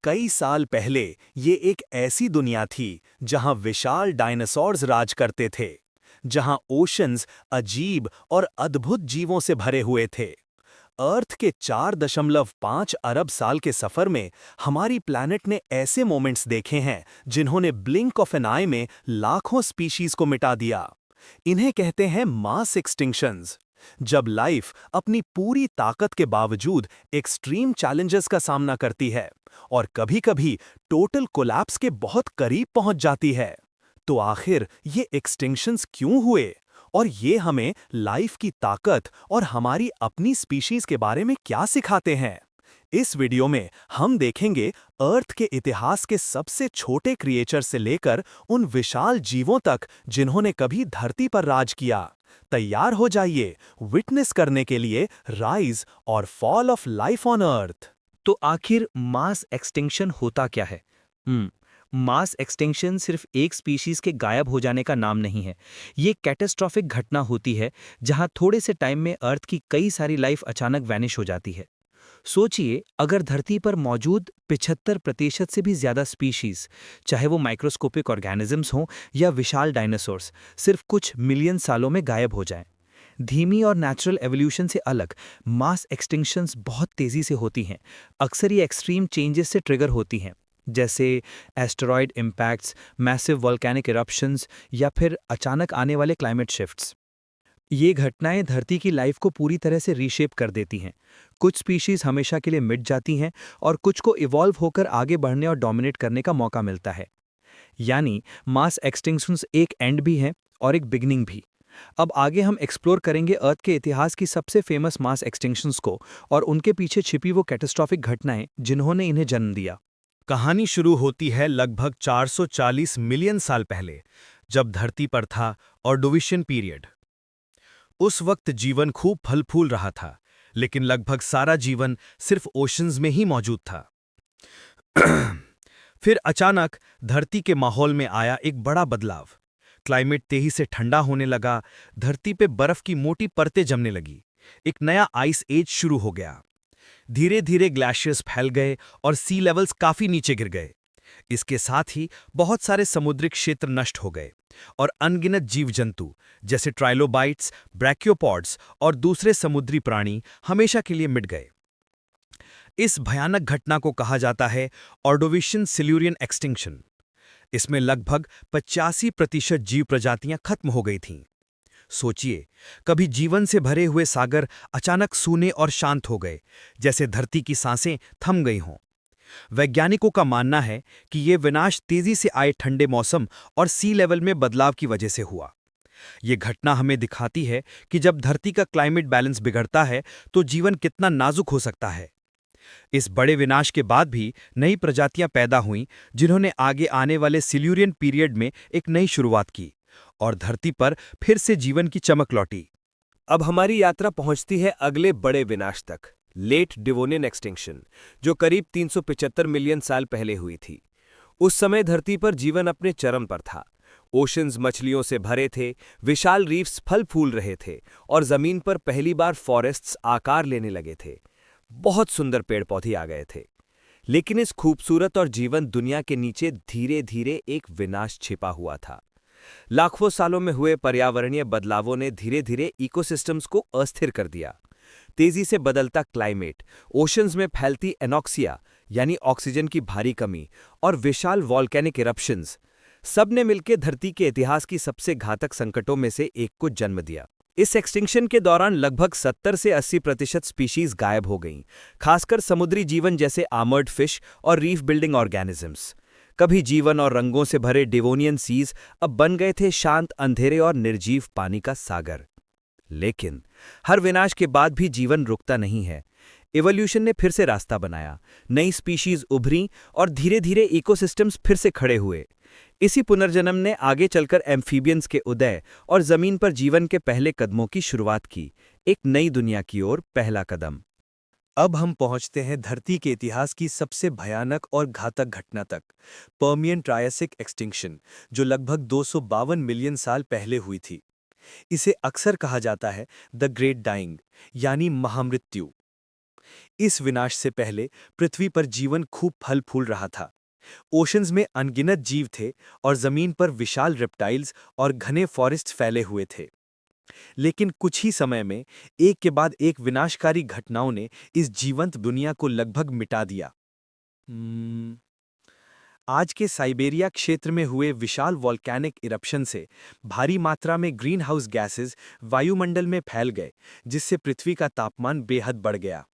कई साल पहले ये एक ऐसी दुनिया थी जहां विशाल डायनासोर्स राज करते थे, जहां ओशंस अजीब और अद्भुत जीवों से भरे हुए थे। अर्थ के 4.5 अरब साल के सफर में हमारी प्लैनेट ने ऐसे मोमेंट्स देखे हैं जिन्होंने ब्लिंक ऑफ एन आई में लाखों स्पीशीज को मिटा दिया। इन्हें कहते हैं मास एक्सटिंक्शंस। जब लाइफ अपनी पूरी ताकत के बावजूद एक्सट्रीम चैलेंजेस का सामना करती है और कभी-कभी टोटल कोलैप्स के बहुत करीब पहुंच जाती है, तो आखिर ये एक्सटिंक्शंस क्यों हुए और ये हमें लाइफ की ताकत और हमारी अपनी स्पीशीज के बारे में क्या सिखाते हैं? इस वीडियो में हम देखेंगे अर्थ के इतिहास के सबसे छोटे क्रिएचर से लेकर उन विशाल जीवों तक जिन्होंने कभी धरती पर राज किया। तैयार हो जाइए विटनेस करने के लिए राइज और fall of life on earth. तो आखिर मास एक्सटिंक्शन होता क्या है? मास एक्सटिंक्शन सिर्फ एक स्पीशीज के गायब हो जाने का नाम नहीं है। ये कैटास्ट्रॉफिक घटना होती है जहां थोड़े से टाइम में अर्थ की कई सारी लाइफ अचानक वैनिश हो जाती है। सोचिए, अगर धरती पर मौजूद 75% से भी ज्यादा स्पीशीज, चाहे वो माइक्रोस्कोपिक ऑर्गेनिजम्स हों या विशाल डायनासोर्स, सिर्फ कुछ मिलियन सालों में गायब हो जाएं। धीमी और नेचुरल एवोल्यूशन से अलग मास एक्सटिंक्शंस बहुत तेजी से होती हैं। अक्सर ये एक्सट्रीम चेंजेस से ट्रिगर होती हैं, जैसे asteroid impacts, massive volcanic eruptions या फिर अचानक आने वाले क्लाइमेट शिफ्ट्स। ये घटनाएं धरती की लाइफ को पूरी तरह से रीशेप कर देती हैं। कुछ स्पीशीज हमेशा के लिए मिट जाती हैं और कुछ को इवॉल्व होकर आगे बढ़ने और डोमिनेट करने का मौका मिलता है। यानी मास एक्सटिंक्शंस एक एंड भी हैं और एक बिगनिंग भी। अब आगे हम एक्सप्लोर करेंगे अर्थ के इतिहास की सबसे फेमस मास एक्सटिंक्शंस को और उनके पीछे छिपी वो कैटास्ट्रॉफिक घटनाएं जिन्होंने इन्हें जन्म दिया। कहानी शुरू होती है लगभग 440 मिलियन साल पहले, जब धरती पर था ऑर्डोविशियन पीरियड। उस वक्त जीवन खूब फल फूल रहा था, लेकिन लगभग सारा जीवन सिर्फ ओशंस में ही मौजूद था। फिर अचानक धरती के माहौल में आया एक बड़ा बदलाव। क्लाइमेट तेजी से ठंडा होने लगा, धरती पे बर्फ की मोटी परतें जमने लगी। एक नया आइस एज शुरू हो गया। धीरे धीरे ग्लेशियर्स फैल गए और सी लेवल्स काफी नीचे गिर गए। इसके साथ ही बहुत सारे समुद्रिक क्षेत्र नष्ट हो गए और अनगिनत जीव जंतु जैसे ट्राइलोबाइट्स, ब्रैकियोपॉड्स और दूसरे समुद्री प्राणी हमेशा के लिए मिट गए। इस भयानक घटना को कहा जाता है ऑर्डोविशियन सिल्यूरियन एक्सटिंक्शन। इसमें लगभग 85% जीव प्रजातियां खत्म हो गई थीं। सोचिए, कभी जीवन से भरे हुए सागर अचानक सूने और शांत हो गए, जैसे धरती की सांसें थम गई हों। वैज्ञानिकों का मानना है कि ये विनाश तेजी से आए ठंडे मौसम और सी लेवल में बदलाव की वजह से हुआ। ये घटना हमें दिखाती है कि जब धरती का क्लाइमेट बैलेंस बिगड़ता है तो जीवन कितना नाजुक हो सकता है। इस बड़े विनाश के बाद भी नई प्रजातियां पैदा हुईं, जिन्होंने आगे आने वाले सिल्यूरियन पीरियड में एक नई शुरुआत की और धरती पर फिर से जीवन की चमक लौटी। अब हमारी यात्रा पहुंचती है अगले बड़े विनाश तक, लेट डिवोनियन एक्सटिंक्शन, जो करीब 375 मिलियन साल पहले हुई थी। उस समय धरती पर जीवन अपने चरम पर था। ओशंस मछलियों से भरे थे, विशाल रीफ्स फल फूल रहे थे और जमीन पर पहली बार फॉरेस्ट्स आकार लेने लगे थे। बहुत सुंदर पेड़ पौधे आ गए थे। लेकिन इस खूबसूरत और जीवंत दुनिया के नीचे धीरे धीरे एक विनाश छिपा हुआ था। लाखों सालों में हुए पर्यावरणीय बदलावों ने धीरे धीरे इकोसिस्टम्स को अस्थिर कर दिया। तेजी से बदलता क्लाइमेट, ओशंस में फैलती एनॉक्सिया यानी ऑक्सीजन की भारी कमी और विशाल वॉल्केनिक इरप्शंस, सब ने मिलकर धरती के इतिहास की सबसे घातक संकटों में से एक को जन्म दिया। इस एक्सटिंक्शन के दौरान लगभग 70 से 80% स्पीशीज गायब हो गईं, खासकर समुद्री जीवन जैसे आर्मर्ड फिश और रीफ बिल्डिंग ऑर्गेनिजम्स। कभी जीवन और रंगों से भरे डिवोनियन सीज अब बन गए थे शांत अंधेरे और निर्जीव पानी का सागर। लेकिन हर विनाश के बाद भी जीवन रुकता नहीं है। इवोल्यूशन ने फिर से रास्ता बनाया, नई स्पीशीज उभरी और धीरे धीरे इकोसिस्टम्स फिर से खड़े हुए। इसी पुनर्जन्म ने आगे चलकर एम्फीबियंस के उदय और जमीन पर जीवन के पहले कदमों की शुरुआत की, एक नई दुनिया की ओर पहला कदम। अब हम पहुंचते हैं धरती के इतिहास की सबसे भयानक और घातक घटना तक, पर्मियन ट्रायसिक एक्सटिंक्शन, जो लगभग 252 मिलियन साल पहले हुई थी। इसे अक्सर कहा जाता है द ग्रेट डाइंग, यानी महामृत्यु। इस विनाश से पहले पृथ्वी पर जीवन खूब फल फूल रहा था। ओशंस में अनगिनत जीव थे और जमीन पर विशाल रेप्टाइल्स और घने फॉरेस्ट फैले हुए थे। लेकिन कुछ ही समय में एक के बाद एक विनाशकारी घटनाओं ने इस जीवंत दुनिया को लगभग मिटा दिया। आज के साइबेरिया क्षेत्र में हुए विशाल वॉल्केनिक इरप्शन से भारी मात्रा में ग्रीन हाउस गैसेज वायुमंडल में फैल गए, जिससे पृथ्वी का तापमान बेहद बढ़ गया।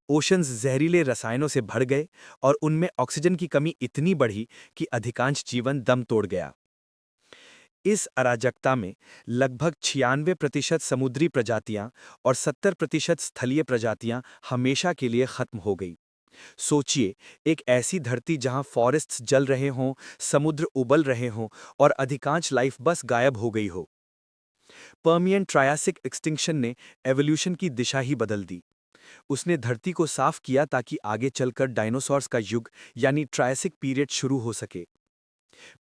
ओशंस जहरीले रसायनों से भर गए और उनमें ऑक्सीजन की कमी इतनी बढ़ी कि अधिकांश जीवन दम तोड़ गया। इस अराजकता में लगभग 96% समुद्री प्रजातियां और 70% स्थलीय प्रजातियां हमेशा के लिए खत्म हो गई। सोचिए, एक ऐसी धरती जहां फॉरेस्ट्स जल रहे हों, समुद्र उबल रहे हों और अधिकांश लाइफ बस गायब हो गई हो। पर्मियन ट्रायासिक एक्सटिंक्शन ने एवोल्यूशन की दिशा ही बदल दी। उसने धरती को साफ किया ताकि आगे चलकर डायनासोर्स का युग यानी ट्रायासिक पीरियड शुरू हो सके।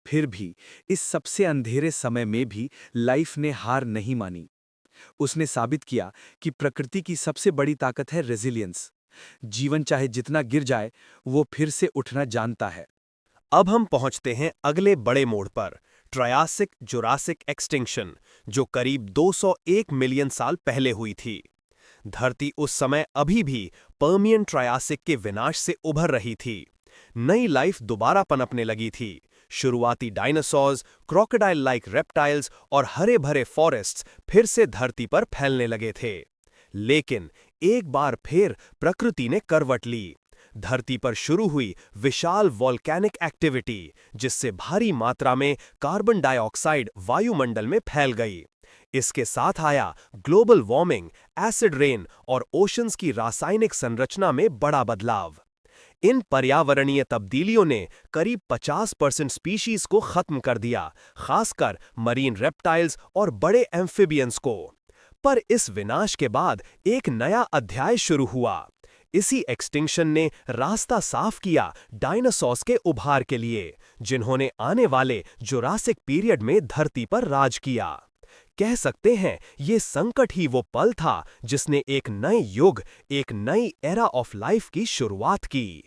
फिर भी इस सबसे अंधेरे समय में भी लाइफ ने हार नहीं मानी। उसने साबित किया कि प्रकृति की सबसे बड़ी ताकत है रेजिलियंस। जीवन चाहे जितना गिर जाए, वो फिर से उठना जानता है। अब हम पहुंचते हैं अगले बड़े मोड़ पर, ट्रायासिक जुरासिक एक्सटिंक्शन, जो करीब 201 मिलियन साल पहले हुई थी। धरती उस समय अभी भी पर्मियन ट्रायासिक के विनाश से उभर रही थी। नई लाइफ दोबारा पनपने लगी थी। शुरुआती डायनासोर्स, क्रोकोडाइल लाइक रेप्टाइल्स और हरे भरे फॉरेस्ट्स फिर से धरती पर फैलने लगे थे। लेकिन एक बार फिर प्रकृति ने करवट ली। धरती पर शुरू हुई विशाल वॉल्केनिक एक्टिविटी, जिससे भारी मात्रा में कार्बन डाइऑक्साइड वायुमंडल में फैल गई। इसके साथ आया ग्लोबल वार्मिंग, एसिड रेन और ओशंस की रासायनिक संरचना में बड़ा बदलाव। इन पर्यावरणीय तब्दीलियों ने करीब 50% स्पीशीज को खत्म कर दिया, खासकर मरीन रेप्टाइल्स और बड़े एम्फिबियंस को। पर इस विनाश के बाद एक नया अध्याय शुरू हुआ। इसी एक्सटिंक्शन ने रास्ता साफ किया डायनासोर्स के उभार के लिए, जिन्होंने आने वाले जुरासिक पीरियड में धरती पर राज किया। कह सकते हैं ये संकट ही वो पल था जिसने एक नए युग, एक नई एरा ऑफ लाइफ की शुरुआत की।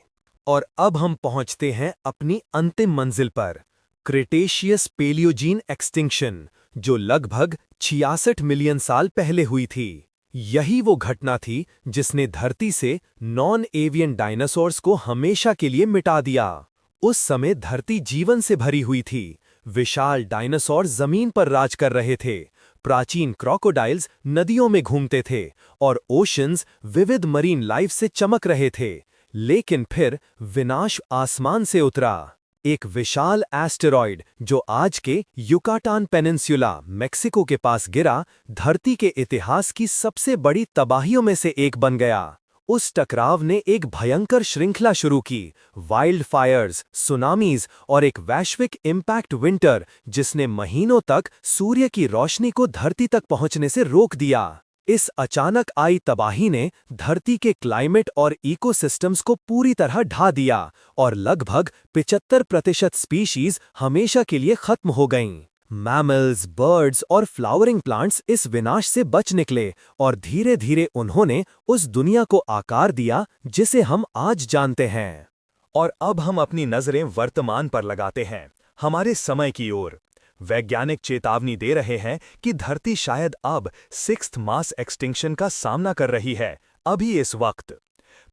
और अब हम पहुंचते हैं अपनी अंतिम मंजिल पर, क्रेटेशियस पेलियोजीन एक्सटिंक्शन, जो लगभग 66 मिलियन साल पहले हुई थी। यही वो घटना थी जिसने धरती से नॉन एवियन डायनासोर्स को हमेशा के लिए मिटा दिया। उस समय धरती जीवन से भरी हुई थी। विशाल डायनासोर जमीन पर राज कर रहे थे, प्राचीन क्रोकोडाइल्स नदियों में घूमते थे और ओशंस विविध मरीन लाइफ से चमक रहे थे। लेकिन फिर विनाश आसमान से उतरा। एक विशाल एस्टेरॉयड जो आज के युकाटान पेनिनसुला मेक्सिको के पास गिरा, धरती के इतिहास की सबसे बड़ी तबाहियों में से एक बन गया। उस टकराव ने एक भयंकर श्रृंखला शुरू की, वाइल्ड फायर्स, सुनामीज और एक वैश्विक इम्पैक्ट विंटर, जिसने महीनों तक सूर्य की रोशनी को धरती तक पहुंचने से रोक दिया। इस अचानक आई तबाही ने धरती के क्लाइमेट और इकोसिस्टम्स को पूरी तरह ढा दिया और लगभग 75% स्पीशीज हमेशा के लिए खत्म हो गईं। मैमल्स, बर्ड्स और फ्लावरिंग प्लांट्स इस विनाश से बच निकले और धीरे धीरे उन्होंने उस दुनिया को आकार दिया जिसे हम आज जानते हैं। और अब हम अपनी नजरें वर्तमान पर लगाते हैं, हमारे समय की ओर। वैज्ञानिक चेतावनी दे रहे हैं कि धरती शायद अब 6th मास एक्सटिंक्शन का सामना कर रही है, अभी इस वक्त।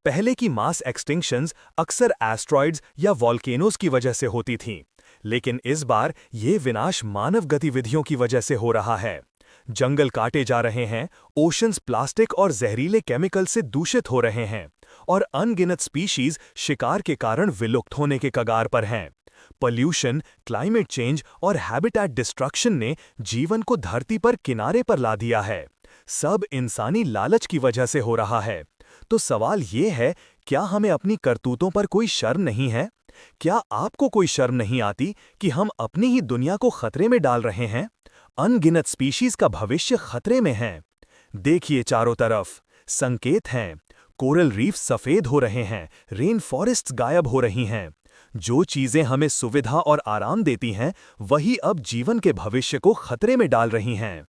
पहले की मास एक्सटिंक्शंस अक्सर एस्ट्रॉइड्स या वॉल्केनोज की वजह से होती थीं, लेकिन इस बार ये विनाश मानव गतिविधियों की वजह से हो रहा है। जंगल काटे जा रहे हैं, ओशंस प्लास्टिक और जहरीले केमिकल से दूषित हो रहे हैं और अनगिनत स्पीशीज शिकार के कारण विलुप्त होने के कगार पर हैं। पॉल्यूशन, क्लाइमेट चेंज और हैबिटेट डिस्ट्रक्शन ने जीवन को धरती पर किनारे पर ला दिया है। सब इंसानी लालच की वजह से हो रहा है। तो सवाल ये है, क्या हमें अपनी करतूतों पर कोई शर्म नहीं है? क्या आपको कोई शर्म नहीं आती कि हम अपनी ही दुनिया को खतरे में डाल रहे हैं? अनगिनत स्पीशीज का भविष्य खतरे में है। देखिए चारों तरफ, संकेत हैं। कोरल रीफ सफेद हो रहे हैं, रेन फॉरेस्ट्स गायब हो रही हैं। जो चीजें हमें सुविधा और आराम देती हैं, वही अब जीवन के भविष्य को खतरे में डाल रही हैं।